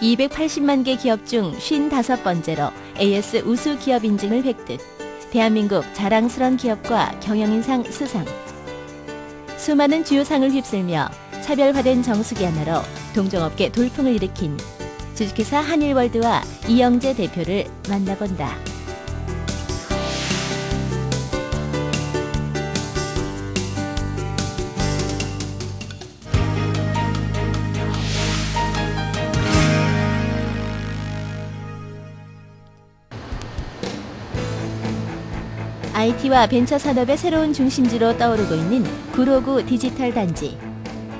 280만 개 기업 중 55번째로 AS 우수 기업 인증을 획득. 대한민국 자랑스러운 기업과 경영인상 수상. 수많은 주요 상을 휩쓸며 차별화된 정수기 하나로 동종업계 돌풍을 일으킨 주식회사 한일월드와 이영재 대표를 만나본다. IT와 벤처 산업의 새로운 중심지로 떠오르고 있는 구로구 디지털 단지.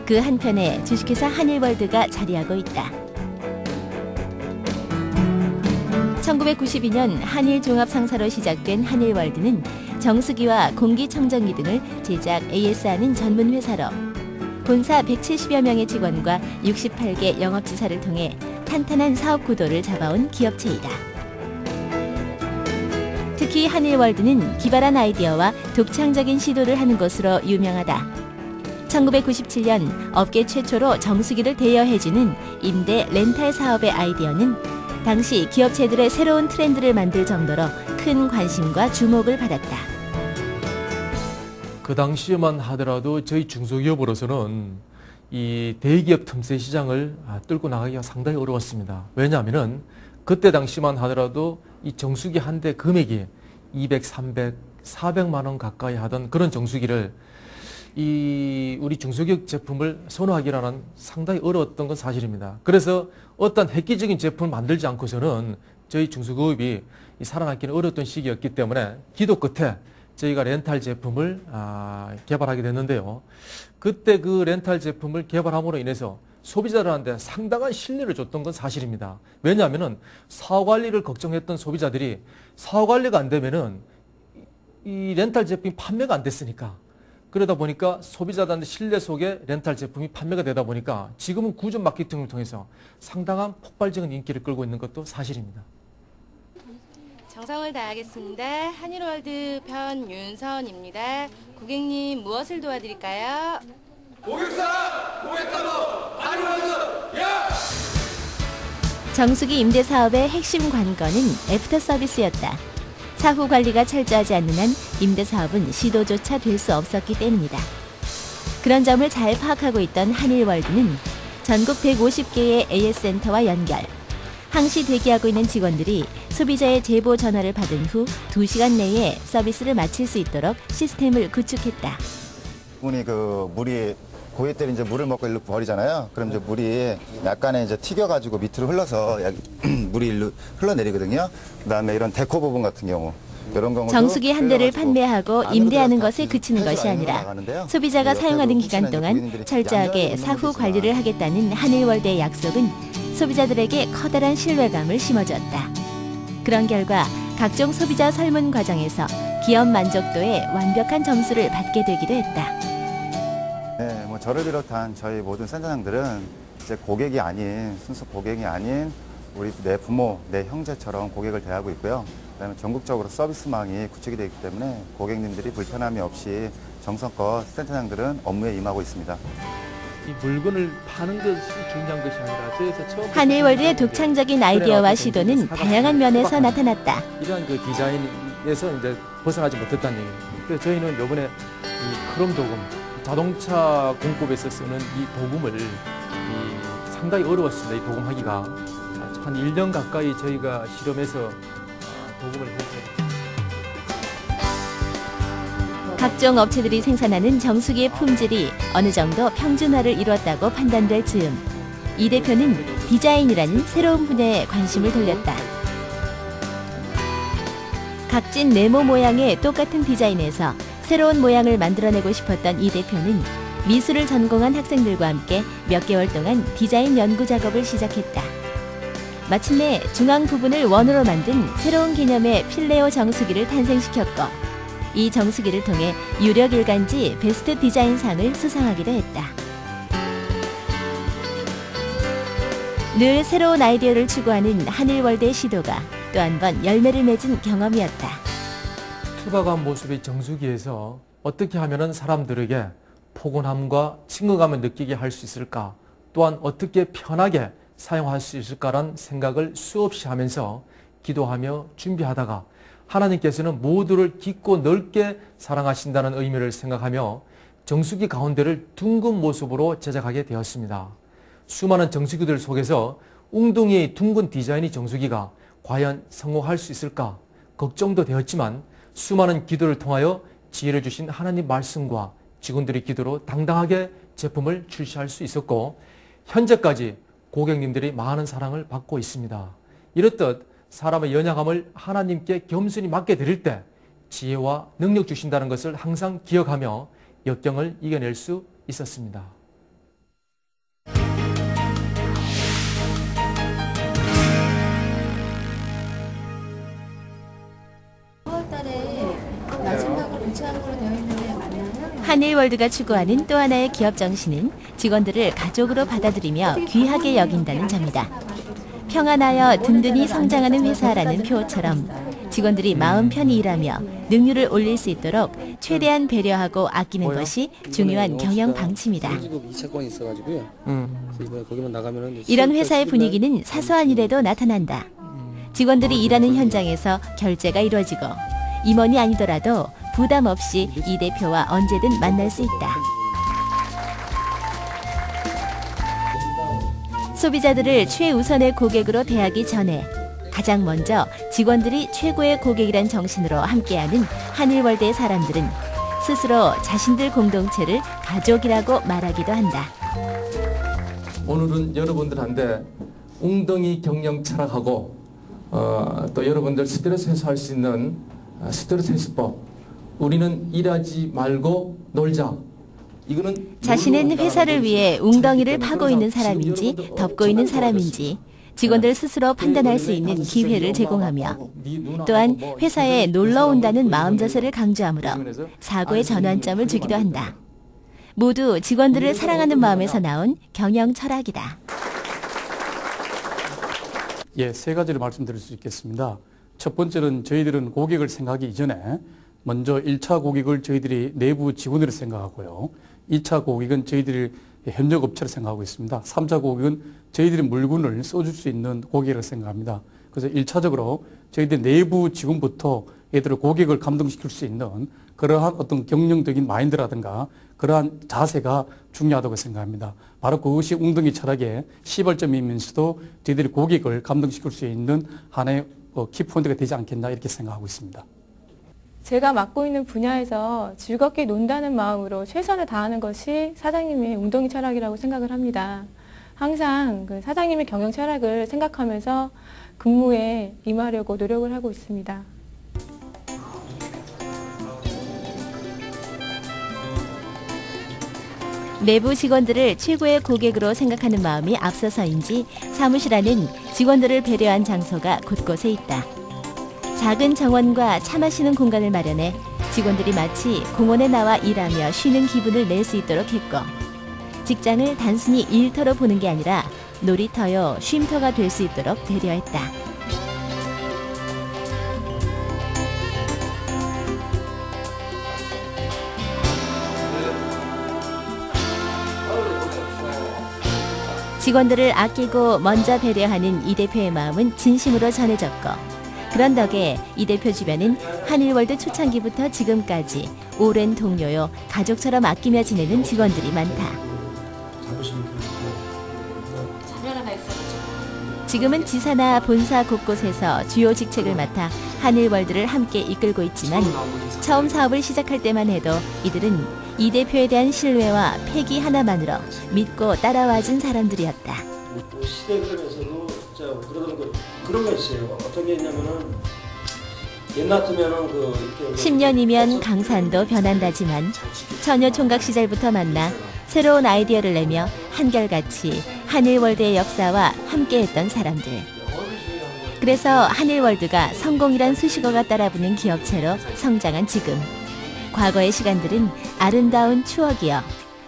그 한편에 주식회사 한일월드가 자리하고 있다. 1992년 한일 종합 상사로 시작된 한일월드는 정수기와 공기청정기 등을 제작 AS하는 전문 회사로 본사 170여 명의 직원과 68개 영업지사를 통해 탄탄한 사업 구도를 잡아온 기업체이다. 특히 한일월드는 기발한 아이디어와 독창적인 시도를 하는 것으로 유명하다. 1997년 업계 최초로 정수기를 대여해주는 임대 렌탈 사업의 아이디어는 당시 기업체들의 새로운 트렌드를 만들 정도로 큰 관심과 주목을 받았다. 그 당시에만 하더라도 저희 중소기업으로서는 이 대기업 틈새 시장을 뚫고 나가기가 상당히 어려웠습니다. 왜냐하면은 그때 당시만 하더라도 이 정수기 한 대 금액이 200, 300, 400만 원 가까이 하던 그런 정수기를 우리 중소기업 제품을 선호하기라는 상당히 어려웠던 건 사실입니다. 그래서 어떤 획기적인 제품을 만들지 않고서는 저희 중소기업이 살아남기는 어려웠던 시기였기 때문에 기도 끝에 저희가 렌탈 제품을 개발하게 됐는데요. 그때 그 렌탈 제품을 개발함으로 인해서 소비자들한테 상당한 신뢰를 줬던 건 사실입니다. 왜냐하면은 사후 관리를 걱정했던 소비자들이 사후 관리가 안 되면은 이 렌탈 제품이 판매가 안 됐으니까, 그러다 보니까 소비자들한테 신뢰 속에 렌탈 제품이 판매가 되다 보니까 지금은 구전 마케팅을 통해서 상당한 폭발적인 인기를 끌고 있는 것도 사실입니다. 정성을 다하겠습니다. 한일월드 편 윤서원입니다. 고객님 무엇을 도와드릴까요? 고객사! 고객사도 한일월드! 야! 정수기 임대 사업의 핵심 관건은 애프터 서비스였다. 사후 관리가 철저하지 않는 한 임대 사업은 시도조차 될 수 없었기 때문이다. 그런 점을 잘 파악하고 있던 한일월드는 전국 150개의 AS센터와 연결. 항시 대기하고 있는 직원들이 소비자의 제보 전화를 받은 후 2시간 내에 서비스를 마칠 수 있도록 시스템을 구축했다. 분이 물이 고기 때는 이제 물을 먹고 일로 버리잖아요. 그럼 이제 물이 약간의 이제 튀겨가지고 밑으로 흘러서 물이 일로 흘러내리거든요. 그다음에 이런 데코 부분 같은 경우, 이런 경우도 정수기 한 대를 판매하고 임대하는 것에 그치는 것이 아니라 소비자가 사용하는 기간 동안 철저하게 사후 관리를 하겠다는 한일월드의 약속은 소비자들에게 커다란 신뢰감을 심어주었다. 그런 결과 각종 소비자 설문 과정에서 기업 만족도에 완벽한 점수를 받게 되기도 했다. 네, 저를 비롯한 저희 모든 센터장들은 이제 고객이 아닌, 순수 고객이 아닌 우리 내 부모, 내 형제처럼 고객을 대하고 있고요. 그다음에 전국적으로 서비스망이 구축이 되어 있기 때문에 고객님들이 불편함이 없이 정성껏 센터장들은 업무에 임하고 있습니다. 이 물건을 파는 것이 중요한 것이 아니라 저에서 처음 한일월드의 독창적인 아이디어와 시도는 다양한 면에서 나타났다. 이러한 그 디자인에서 이제 벗어나지 못했다는 얘기입니다. 그래서 저희는 이번에 이 크롬 도금, 자동차 공급에서 쓰는 이 도금을 상당히 어려웠습니다. 이 도금하기가 한 1년 가까이 저희가 실험해서 도금을 했습니다. 각종 업체들이 생산하는 정수기의 품질이 어느 정도 평준화를 이루었다고 판단될 즈음 이 대표는 디자인이라는 새로운 분야에 관심을 돌렸다. 각진 네모 모양의 똑같은 디자인에서 새로운 모양을 만들어내고 싶었던 이 대표는 미술을 전공한 학생들과 함께 몇 개월 동안 디자인 연구 작업을 시작했다. 마침내 중앙 부분을 원으로 만든 새로운 개념의 필레오 정수기를 탄생시켰고 이 정수기를 통해 유력 일간지 베스트 디자인상을 수상하기도 했다. 늘 새로운 아이디어를 추구하는 한일월드의 시도가 또 한 번 열매를 맺은 경험이었다. 투박한 모습의 정수기에서 어떻게 하면 사람들에게 포근함과 친근감을 느끼게 할 수 있을까? 또한 어떻게 편하게 사용할 수 있을까란 생각을 수없이 하면서 기도하며 준비하다가 하나님께서는 모두를 깊고 넓게 사랑하신다는 의미를 생각하며 정수기 가운데를 둥근 모습으로 제작하게 되었습니다. 수많은 정수기들 속에서 웅덩이의 둥근 디자인의 정수기가 과연 성공할 수 있을까 걱정도 되었지만 수많은 기도를 통하여 지혜를 주신 하나님 말씀과 직원들의 기도로 당당하게 제품을 출시할 수 있었고 현재까지 고객님들이 많은 사랑을 받고 있습니다. 이렇듯 사람의 연약함을 하나님께 겸손히 맡겨드릴 때 지혜와 능력 주신다는 것을 항상 기억하며 역경을 이겨낼 수 있었습니다. 한일월드가 추구하는 또 하나의 기업 정신은 직원들을 가족으로 받아들이며 귀하게 여긴다는 점이다. 평안하여 든든히 성장하는 회사라는 표어처럼 직원들이 마음 편히 일하며 능률을 올릴 수 있도록 최대한 배려하고 아끼는 것이 중요한 경영 방침이다. 이런 회사의 분위기는 사소한 일에도 나타난다. 직원들이 일하는 현장에서 결제가 이루어지고 임원이 아니더라도 부담 없이 이 대표와 언제든 만날 수 있다. 소비자들을 최우선의 고객으로 대하기 전에 가장 먼저 직원들이 최고의 고객이란 정신으로 함께하는 한일월드의 사람들은 스스로 자신들 공동체를 가족이라고 말하기도 한다. 오늘은 여러분들한테 웅덩이 경영 철학하고 또 여러분들 스트레스 해소할 수 있는 스트레스 해소법, 우리는 일하지 말고 놀자. 이거는 자신은 회사를 위해 웅덩이를 파고 있는 사람인지 덮고 있는 사람인지 직원들 스스로 판단할 수 있는 기회를 제공하며 또한 회사에 놀러 온다는 마음 자세를 강조하므로 사고의 전환점을 주기도 한다. 모두 직원들을 사랑하는 마음에서 나온 경영 철학이다. 예, 세 가지를 말씀드릴 수 있겠습니다. 첫 번째는 저희들은 고객을 생각하기 이전에 먼저 1차 고객을 저희들이 내부 직원으로 생각하고요. 2차 고객은 저희들이 협력 업체를 생각하고 있습니다. 3차 고객은 저희들이 물건을 써줄 수 있는 고객을 생각합니다. 그래서 1차적으로 저희들 내부 직원부터 얘들을 고객을 감동시킬 수 있는 그러한 어떤 경영적인 마인드라든가 그러한 자세가 중요하다고 생각합니다. 바로 그것이 웅덩이 철학의 시발점이면서도 저희들이 고객을 감동시킬 수 있는 하나의 키포인트가 되지 않겠나 이렇게 생각하고 있습니다. 제가 맡고 있는 분야에서 즐겁게 논다는 마음으로 최선을 다하는 것이 사장님의 웅덩이 철학이라고 생각을 합니다. 항상 그 사장님의 경영 철학을 생각하면서 근무에 임하려고 노력을 하고 있습니다. 내부 직원들을 최고의 고객으로 생각하는 마음이 앞서서인지 사무실 안은 직원들을 배려한 장소가 곳곳에 있다. 작은 정원과 차 마시는 공간을 마련해 직원들이 마치 공원에 나와 일하며 쉬는 기분을 낼 수 있도록 했고 직장을 단순히 일터로 보는 게 아니라 놀이터요, 쉼터가 될 수 있도록 배려했다. 직원들을 아끼고 먼저 배려하는 이 대표의 마음은 진심으로 전해졌고 그런 덕에 이 대표 주변은 한일월드 초창기부터 지금까지 오랜 동료요, 가족처럼 아끼며 지내는 직원들이 많다. 지금은 지사나 본사 곳곳에서 주요 직책을 맡아 한일월드를 함께 이끌고 있지만 처음 사업을 시작할 때만 해도 이들은 이 대표에 대한 신뢰와 패기 하나만으로 믿고 따라와준 사람들이었다. 시대 흐름에서도 진짜 그런 거 있어요. 어떤 게 있냐면은 옛날 같으면은 10년이면 강산도 변한다지만 처녀 총각 시절부터 만나 새로운 아이디어를 내며 한결같이 한일월드의 역사와 함께했던 사람들. 그래서 한일월드가 성공이란 수식어가 따라붙는 기업체로 성장한 지금. 과거의 시간들은 아름다운 추억이여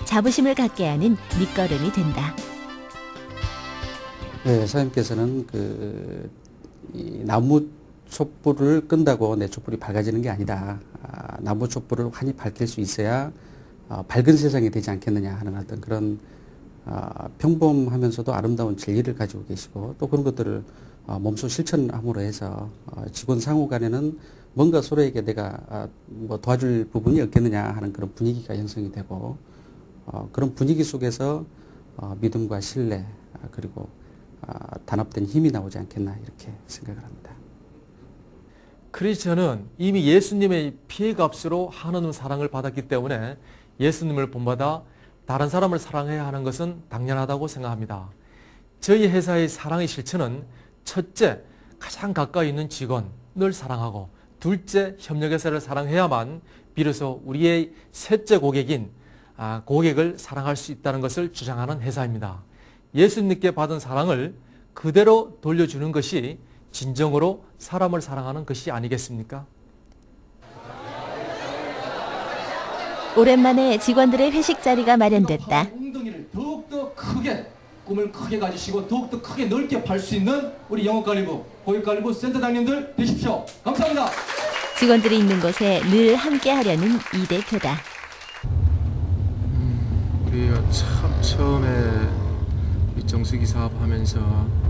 자부심을 갖게 하는 밑거름이 된다. 네, 사장님께서는 이 나무 촛불을 끈다고 내 촛불이 밝아지는 게 아니다. 나무 촛불을 환히 밝힐 수 있어야 밝은 세상이 되지 않겠느냐 하는 어떤 그런 평범하면서도 아름다운 진리를 가지고 계시고 또 그런 것들을 몸소 실천함으로 해서 직원 상호 간에는 뭔가 서로에게 내가 뭐 도와줄 부분이 없겠느냐 하는 그런 분위기가 형성이 되고 그런 분위기 속에서 믿음과 신뢰 그리고 단합된 힘이 나오지 않겠나 이렇게 생각을 합니다. 크리스천은 이미 예수님의 피의 값으로 한없는 사랑을 받았기 때문에 예수님을 본받아 다른 사람을 사랑해야 하는 것은 당연하다고 생각합니다. 저희 회사의 사랑의 실천은 첫째, 가장 가까이 있는 직원을 사랑하고 둘째, 협력회사를 사랑해야만 비로소 우리의 셋째 고객인 고객을 사랑할 수 있다는 것을 주장하는 회사입니다. 예수님께 받은 사랑을 그대로 돌려주는 것이 진정으로 사람을 사랑하는 것이 아니겠습니까? 오랜만에 직원들의 회식 자리가 마련됐다. 엉덩이를 더욱더 크게 꿈을 크게 가지시고 더욱더 크게 넓게 팔 수 있는 우리 영업관리부, 고객관리부 센터장님들 되십시오. 감사합니다. 직원들이 있는 곳에 늘 함께 하려는 이 대표다. 우리가 참 처음에 이 정수기 사업하면서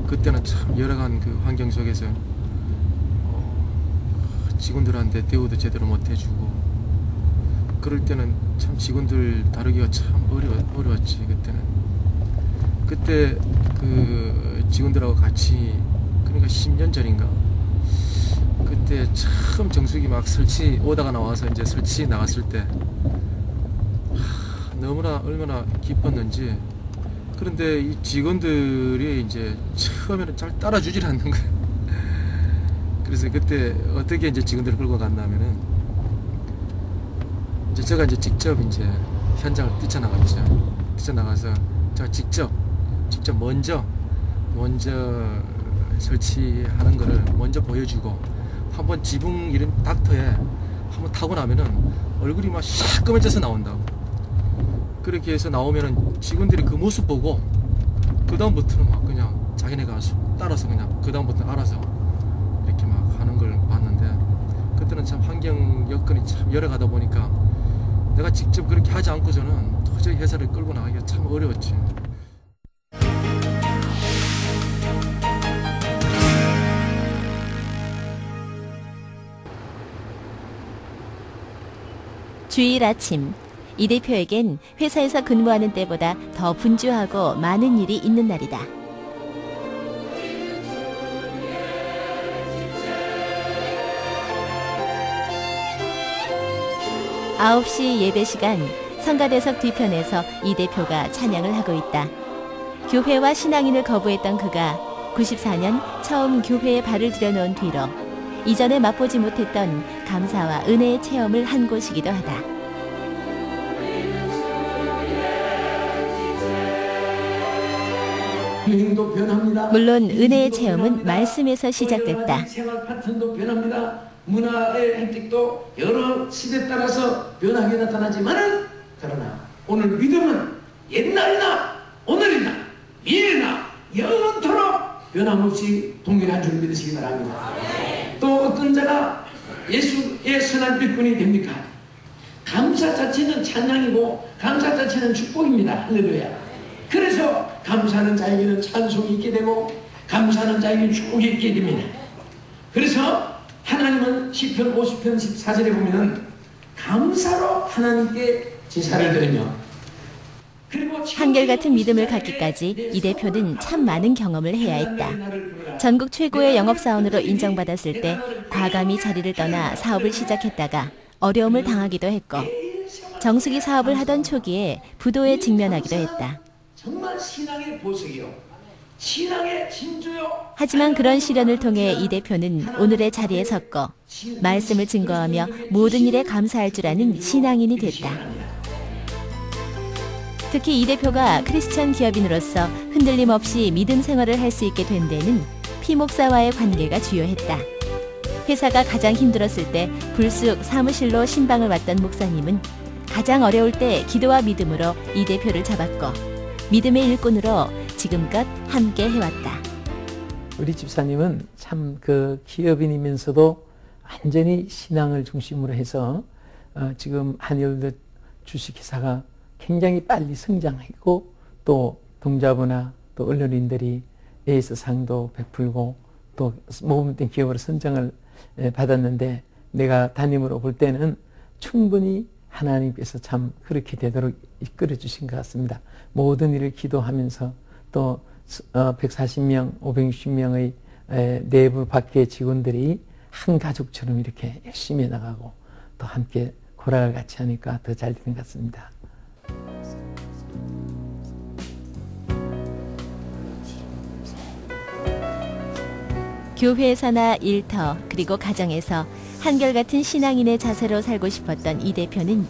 그때는 참 여러 가지 그 환경 속에서 직원들한테 대우도 제대로 못 해주고 그럴 때는 참 직원들 다루기가 참 어려웠지. 그때 그 직원들하고 같이 그러니까 10년 전인가 그때 처음 정수기 막 설치 오다가 나와서 이제 설치 나갔을 때 너무나 얼마나 기뻤는지. 그런데 이 직원들이 이제 처음에는 잘 따라주질 않는 거예요. 그래서 그때 어떻게 이제 직원들을 끌고 갔냐면은 이제 제가 이제 직접 이제 현장을 뛰쳐나갔죠. 뛰쳐나가서 제가 직접 먼저 설치하는 거를 먼저 보여주고 한번 지붕 이런 닥터에 한번 타고 나면은 얼굴이 막 시꺼매져서 나온다고. 그렇게 해서 나오면은 직원들이 그 모습 보고 그 다음부터는 막 그냥 자기네가 따라서 그냥 그 다음부터는 알아서 이렇게 막 하는 걸 봤는데 그때는 참 환경 여건이 참 여러 가다 보니까 내가 직접 그렇게 하지 않고서는 도저히 회사를 끌고 나가기가 참 어려웠지. 주일 아침, 이 대표에겐 회사에서 근무하는 때보다 더 분주하고 많은 일이 있는 날이다. 아홉 시 예배 시간, 성가대석 뒤편에서 이 대표가 찬양을 하고 있다. 교회와 신앙인을 거부했던 그가 94년 처음 교회에 발을 들여놓은 뒤로 이전에 맛보지 못했던 감사와 은혜의 체험을 한 곳이기도 하다. 물론 은혜의 체험은 말씀에서 시작됐다. 생활 패턴도 변합니다. 문화의 혜택도 여러 시대에 따라서 변하게 나타나지만은 그러나 오늘 믿음은 옛날이나 오늘이나 미래나 영원토록 변함없이 동일한 줄 믿으시기 바랍니다. 또 어떤 자가 예수의 선한 일꾼이 됩니까? 감사 자체는 찬양이고 감사 자체는 축복입니다. 할렐루야. 그래서 감사하는 자에게는 찬송이 있게 되고 감사하는 자에게는 축복이 있게 됩니다. 그래서 하나님은 시편 50편 14절에 보면 감사로 하나님께 제사를 드리며 한결같은 믿음을 갖기까지 이 대표는 참 많은 경험을 해야 했다. 전국 최고의 영업사원으로 인정받았을 때 과감히 자리를 떠나 사업을 시작했다가 어려움을 당하기도 했고 정수기 사업을 하던 초기에 부도에 직면하기도 했다. 정말 신앙의 보석이요. 신앙의 진주요. 하지만 그런 시련을 통해 이 대표는 오늘의 자리에 섰고 말씀을 증거하며 모든 일에 감사할 줄 아는 신앙인이 됐다. 특히 이 대표가 크리스천 기업인으로서 흔들림 없이 믿음 생활을 할 수 있게 된 데는 피 목사와의 관계가 주요했다. 회사가 가장 힘들었을 때 불쑥 사무실로 신방을 왔던 목사님은 가장 어려울 때 기도와 믿음으로 이 대표를 잡았고 믿음의 일꾼으로 지금껏 함께 해왔다. 우리 집사님은 참 그 기업인이면서도 완전히 신앙을 중심으로 해서 지금 한일월드 주식회사가 굉장히 빨리 성장하고 또 동자부나 또 언론인들이 에이스 상도 베풀고 또 모범된 기업으로 선정을 받았는데 내가 담임으로 볼 때는 충분히 하나님께서 참 그렇게 되도록 이끌어 주신 것 같습니다. 모든 일을 기도하면서 또 140명, 560명의 내부 밖의 직원들이 한 가족처럼 이렇게 열심히 나가고 또 함께 고락을 같이 하니까 더 잘 되는 것 같습니다. 교회에서나 일터 그리고 가정에서 한결같은 신앙인의 자세로 살고 싶었던 이 대표는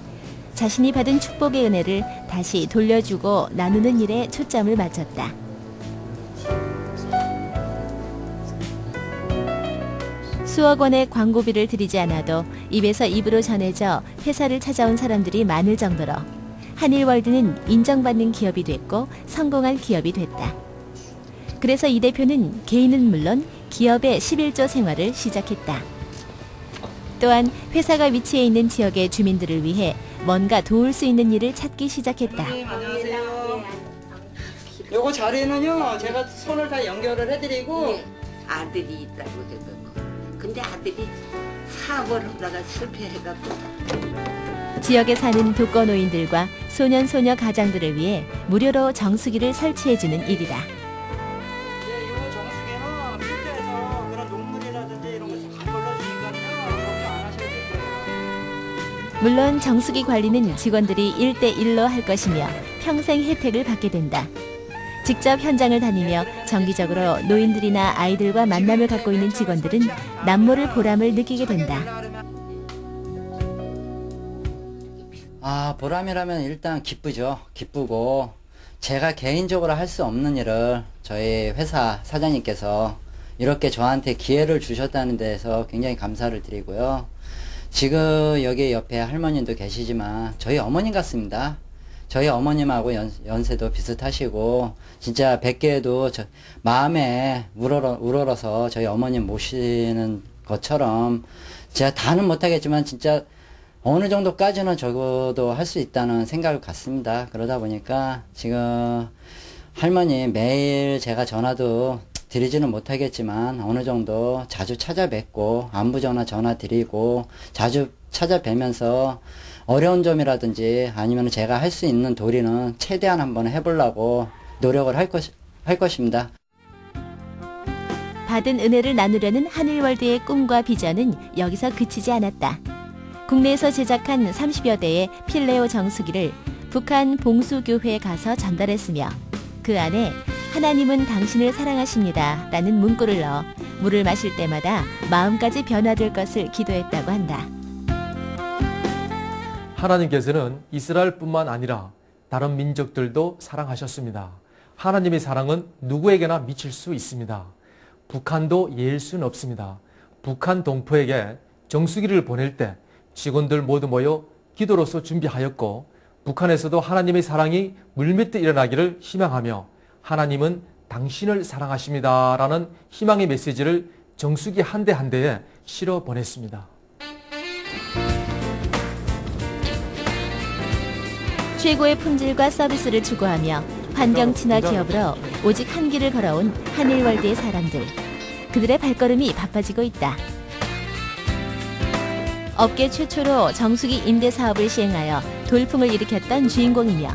자신이 받은 축복의 은혜를 다시 돌려주고 나누는 일에 초점을 맞췄다. 수억 원의 광고비를 들이지 않아도 입에서 입으로 전해져 회사를 찾아온 사람들이 많을 정도로 한일월드는 인정받는 기업이 됐고 성공한 기업이 됐다. 그래서 이 대표는 개인은 물론 기업의 11조 생활을 시작했다. 또한 회사가 위치해 있는 지역의 주민들을 위해 뭔가 도울 수 있는 일을 찾기 시작했다. 안녕하세요. 요거 자리는요, 제가 손을 다 연결을 해드리고 아들이 있다고 해서 근데 아들이 사업을 하다가 실패해갖고 지역에 사는 독거노인들과 소년소녀 가장들을 위해 무료로 정수기를 설치해주는 일이다. 요 정수기는 필터에서 그런 녹물이라든지 이런 거 잘 걸러주니까요, 걱정 안 하셔도 될 거예요. 물론 정수기 관리는 직원들이 1대1로 할 것이며 평생 혜택을 받게 된다. 직접 현장을 다니며 정기적으로 노인들이나 아이들과 만남을 갖고 있는 직원들은 남모를 보람을 느끼게 된다. 보람이라면 일단 기쁘죠. 기쁘고 제가 개인적으로 할 수 없는 일을 저희 회사 사장님께서 이렇게 저한테 기회를 주셨다는 데에서 굉장히 감사를 드리고요. 지금 여기 옆에 할머님도 계시지만 저희 어머님 같습니다. 저희 어머님하고 연세도 비슷하시고 진짜 뵙기에도 마음에 우러러서 저희 어머님 모시는 것처럼 제가 다는 못하겠지만 진짜 어느 정도까지는 적어도 할 수 있다는 생각을 갖습니다. 그러다 보니까 지금 할머니 매일 제가 전화도 드리지는 못하겠지만 어느 정도 자주 찾아뵙고 안부전화 전화 드리고 자주 찾아뵈면서 어려운 점이라든지 아니면 제가 할 수 있는 도리는 최대한 한번 해보려고 노력을 할 것입니다. 받은 은혜를 나누려는 한일월드의 꿈과 비전은 여기서 그치지 않았다. 국내에서 제작한 30여 대의 필레오 정수기를 북한 봉수교회에 가서 전달했으며 그 안에 하나님은 당신을 사랑하십니다 라는 문구를 넣어 물을 마실 때마다 마음까지 변화될 것을 기도했다고 한다. 하나님께서는 이스라엘뿐만 아니라 다른 민족들도 사랑하셨습니다. 하나님의 사랑은 누구에게나 미칠 수 있습니다. 북한도 예일 수는 없습니다. 북한 동포에게 정수기를 보낼 때 직원들 모두 모여 기도로서 준비하였고 북한에서도 하나님의 사랑이 물밀듯 일어나기를 희망하며 하나님은 당신을 사랑하십니다 라는 희망의 메시지를 정수기 한 대 한 대에 실어 보냈습니다. 최고의 품질과 서비스를 추구하며 환경 친화 기업으로 오직 한 길을 걸어온 한일월드의 사람들. 그들의 발걸음이 바빠지고 있다. 업계 최초로 정수기 임대 사업을 시행하여 돌풍을 일으켰던 주인공이며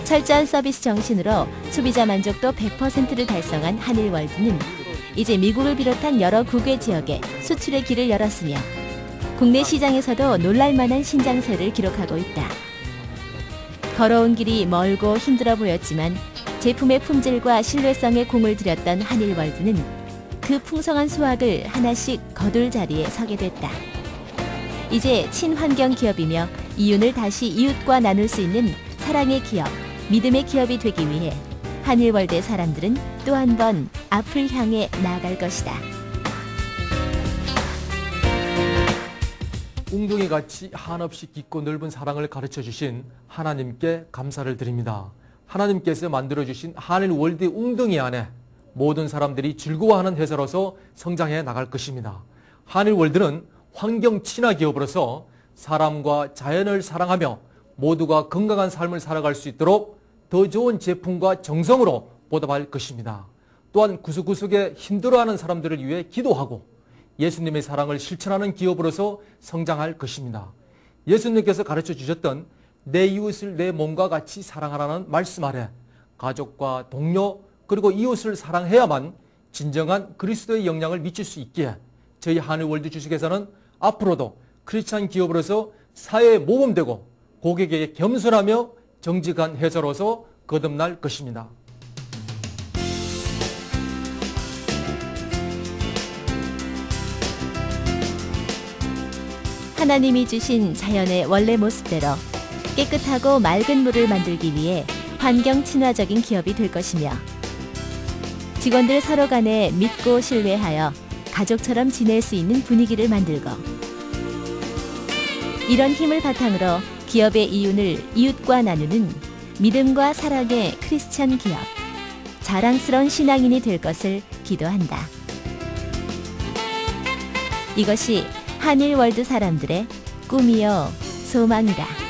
철저한 서비스 정신으로 소비자 만족도 100%를 달성한 한일월드는 이제 미국을 비롯한 여러 국외 지역에 수출의 길을 열었으며 국내 시장에서도 놀랄만한 신장세를 기록하고 있다. 걸어온 길이 멀고 힘들어 보였지만 제품의 품질과 신뢰성에 공을 들였던 한일월드는 그 풍성한 수확을 하나씩 거둘 자리에 서게 됐다. 이제 친환경 기업이며 이윤을 다시 이웃과 나눌 수 있는 사랑의 기업, 믿음의 기업이 되기 위해 한일월드의 사람들은 또 한 번 앞을 향해 나아갈 것이다. 웅둥이같이 한없이 깊고 넓은 사랑을 가르쳐 주신 하나님께 감사를 드립니다. 하나님께서 만들어주신 한일월드 웅둥이 안에 모든 사람들이 즐거워하는 회사로서 성장해 나갈 것입니다. 한일월드는 환경 친화 기업으로서 사람과 자연을 사랑하며 모두가 건강한 삶을 살아갈 수 있도록 더 좋은 제품과 정성으로 보답할 것입니다. 또한 구석구석에 힘들어하는 사람들을 위해 기도하고 예수님의 사랑을 실천하는 기업으로서 성장할 것입니다. 예수님께서 가르쳐 주셨던 내 이웃을 내 몸과 같이 사랑하라는 말씀 아래 가족과 동료 그리고 이웃을 사랑해야만 진정한 그리스도의 영향을 미칠 수 있기에 저희 한일월드 주식회사는 앞으로도 크리스찬 기업으로서 사회에 모범되고 고객에게 겸손하며 정직한 회사로서 거듭날 것입니다. 하나님이 주신 자연의 원래 모습대로 깨끗하고 맑은 물을 만들기 위해 환경 친화적인 기업이 될 것이며 직원들 서로 간에 믿고 신뢰하여 가족처럼 지낼 수 있는 분위기를 만들고 이런 힘을 바탕으로 기업의 이윤을 이웃과 나누는 믿음과 사랑의 크리스찬 기업, 자랑스러운 신앙인이 될 것을 기도한다. 이것이 한일월드 사람들의 꿈이요 소망이다.